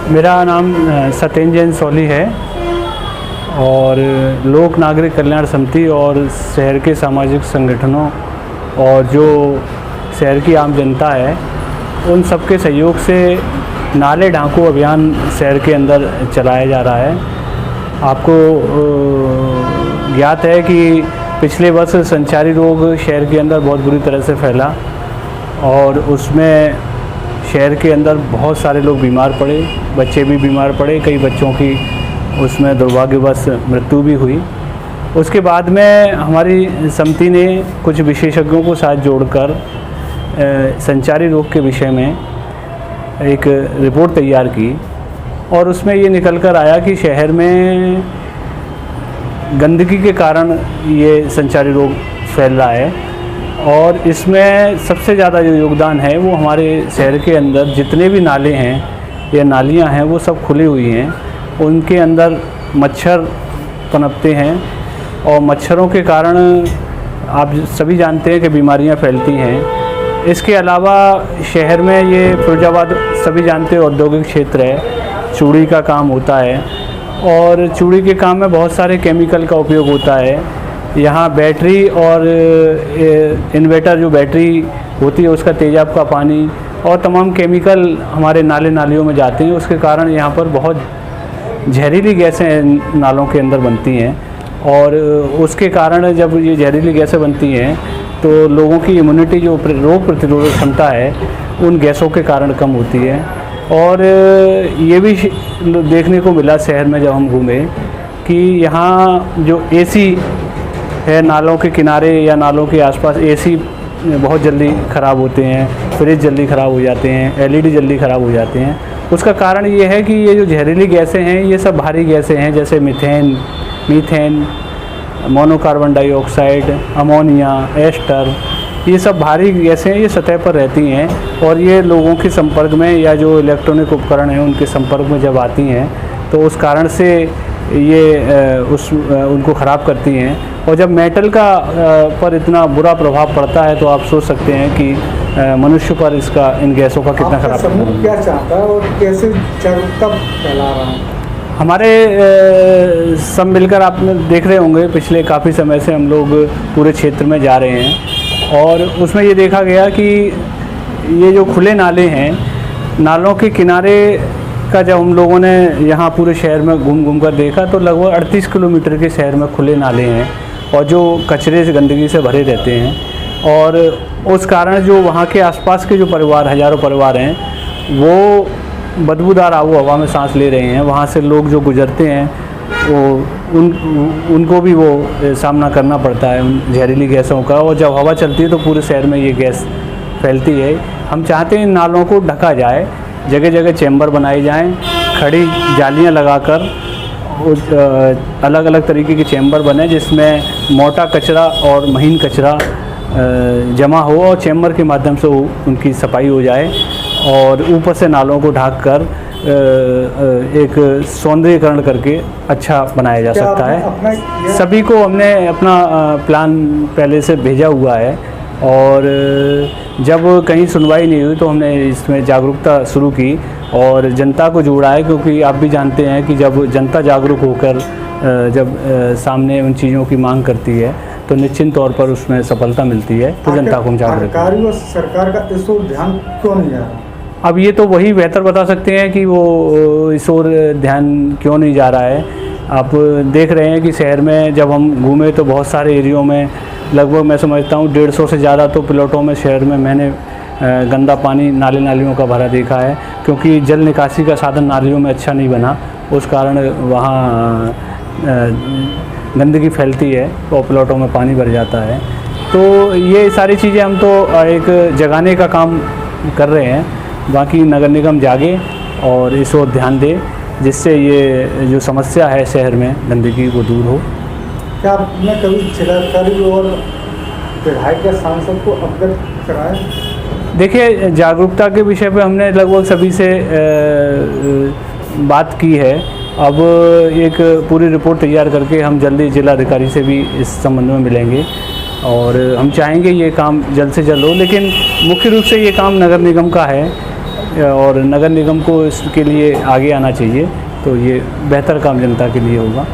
मेरा नाम सत्येंद्र सोली है और लोक नागरिक कल्याण समिति और शहर के सामाजिक संगठनों और जो शहर की आम जनता है उन सबके सहयोग से नाले ढांकू अभियान शहर के अंदर चलाया जा रहा है। आपको ज्ञात है कि पिछले वर्ष संचारी रोग शहर के अंदर बहुत बुरी तरह से फैला और उसमें शहर के अंदर बहुत सारे लोग बीमार पड़े, बच्चे भी बीमार पड़े, कई बच्चों की उसमें दुर्भाग्यवश मृत्यु भी हुई। उसके बाद में हमारी समिति ने कुछ विशेषज्ञों को साथ जोड़कर संचारी रोग के विषय में एक रिपोर्ट तैयार की और उसमें ये निकल कर आया कि शहर में गंदगी के कारण ये संचारी रोग फैल रहा है और इसमें सबसे ज़्यादा जो योगदान है वो हमारे शहर के अंदर जितने भी नाले हैं या नालियां हैं वो सब खुली हुई हैं, उनके अंदर मच्छर पनपते हैं और मच्छरों के कारण आप सभी जानते हैं कि बीमारियां फैलती हैं। इसके अलावा शहर में ये फिरोजाबाद सभी जानते हैं औद्योगिक क्षेत्र है, चूड़ी का काम होता है और चूड़ी के काम में बहुत सारे केमिकल का उपयोग होता है। यहाँ बैटरी और इन्वर्टर जो बैटरी होती है उसका तेजाब का पानी और तमाम केमिकल हमारे नाले नालियों में जाते हैं, उसके कारण यहाँ पर बहुत जहरीली गैसें नालों के अंदर बनती हैं और उसके कारण जब ये जहरीली गैसें बनती हैं तो लोगों की इम्यूनिटी जो रोग प्रतिरोधक क्षमता है उन गैसों के कारण कम होती है। और ये भी देखने को मिला शहर में जब हम घूमे कि यहाँ जो एसी है नालों के किनारे या नालों के आसपास, एसी बहुत जल्दी ख़राब होते हैं, फ्रिज जल्दी ख़राब हो जाते हैं, एलईडी जल्दी ख़राब हो जाते हैं। उसका कारण ये है कि ये जो जहरीली गैसें हैं ये सब भारी गैसें हैं, जैसे मीथेन, मोनोकार्बन डाइऑक्साइड, अमोनिया, एस्टर, ये सब भारी गैसें ये सतह पर रहती हैं और ये लोगों के संपर्क में या जो इलेक्ट्रॉनिक उपकरण हैं उनके संपर्क में जब आती हैं तो उस कारण से ये उनको ख़राब करती हैं। और जब मेटल का पर इतना बुरा प्रभाव पड़ता है तो आप सोच सकते हैं कि मनुष्य पर इसका इन गैसों का कितना ख़राब प्रभाव है। क्या चाहता है और कैसे जागरूकता फैला रहा है? हमारे सब मिलकर आप देख रहे होंगे पिछले काफ़ी समय से हम लोग पूरे क्षेत्र में जा रहे हैं और उसमें ये देखा गया कि ये जो खुले नाले हैं, नालों के किनारे का जब हम लोगों ने यहाँ पूरे शहर में घूम कर देखा तो लगभग 38 किलोमीटर के शहर में खुले नाले हैं और जो कचरे से गंदगी से भरे रहते हैं और उस कारण जो वहाँ के आसपास के जो परिवार, हज़ारों परिवार हैं वो बदबूदार आबो हवा में सांस ले रहे हैं। वहाँ से लोग जो गुजरते हैं वो उनको भी वो सामना करना पड़ता है उन जहरीली गैसों का और जब हवा चलती है तो पूरे शहर में ये गैस फैलती है। हम चाहते हैं इन नालों को ढका जाए, जगह जगह चैम्बर बनाए जाएं, खड़ी जालियां लगाकर अलग अलग तरीके के चैम्बर बने जिसमें मोटा कचरा और महीन कचरा जमा हो और चैम्बर के माध्यम से उनकी सफाई हो जाए और ऊपर से नालों को ढक कर एक सौंदर्यीकरण करके अच्छा बनाया जा सकता है। सभी को हमने अपना प्लान पहले से भेजा हुआ है और जब कहीं सुनवाई नहीं हुई तो हमने इसमें जागरूकता शुरू की और जनता को जोड़ा है, क्योंकि आप भी जानते हैं कि जब जनता जागरूक होकर जब सामने उन चीज़ों की मांग करती है तो निश्चित तौर पर उसमें सफलता मिलती है। तो जनता को हम जागरूक सरकार का इस ओर ध्यान क्यों नहीं जा रहा? अब ये तो वही बेहतर बता सकते हैं कि वो इस ओर ध्यान क्यों नहीं जा रहा है। आप देख रहे हैं कि शहर में जब हम घूमे तो बहुत सारे एरियो में लगभग मैं समझता हूँ 150 से ज़्यादा तो प्लॉटों में शहर में मैंने गंदा पानी नाले नालियों का भरा देखा है, क्योंकि जल निकासी का साधन नालियों में अच्छा नहीं बना, उस कारण वहाँ गंदगी फैलती है और प्लॉटों में पानी भर जाता है। तो ये सारी चीज़ें हम तो एक जगाने का काम कर रहे हैं, बाकी नगर निगम जागे और इस ओर ध्यान दे जिससे ये जो समस्या है शहर में गंदगी वो दूर हो। क्या आपने कभी जिलाधिकारी और विधायक या सांसद को अवगत कराया? देखिए, जागरूकता के विषय पे हमने लगभग सभी से बात की है। अब एक पूरी रिपोर्ट तैयार करके हम जल्दी जिलाधिकारी से भी इस संबंध में मिलेंगे और हम चाहेंगे ये काम जल्द से जल्द हो, लेकिन मुख्य रूप से ये काम नगर निगम का है। और नगर निगम को इसके लिए आगे आना चाहिए, तो ये बेहतर काम जनता के लिए होगा।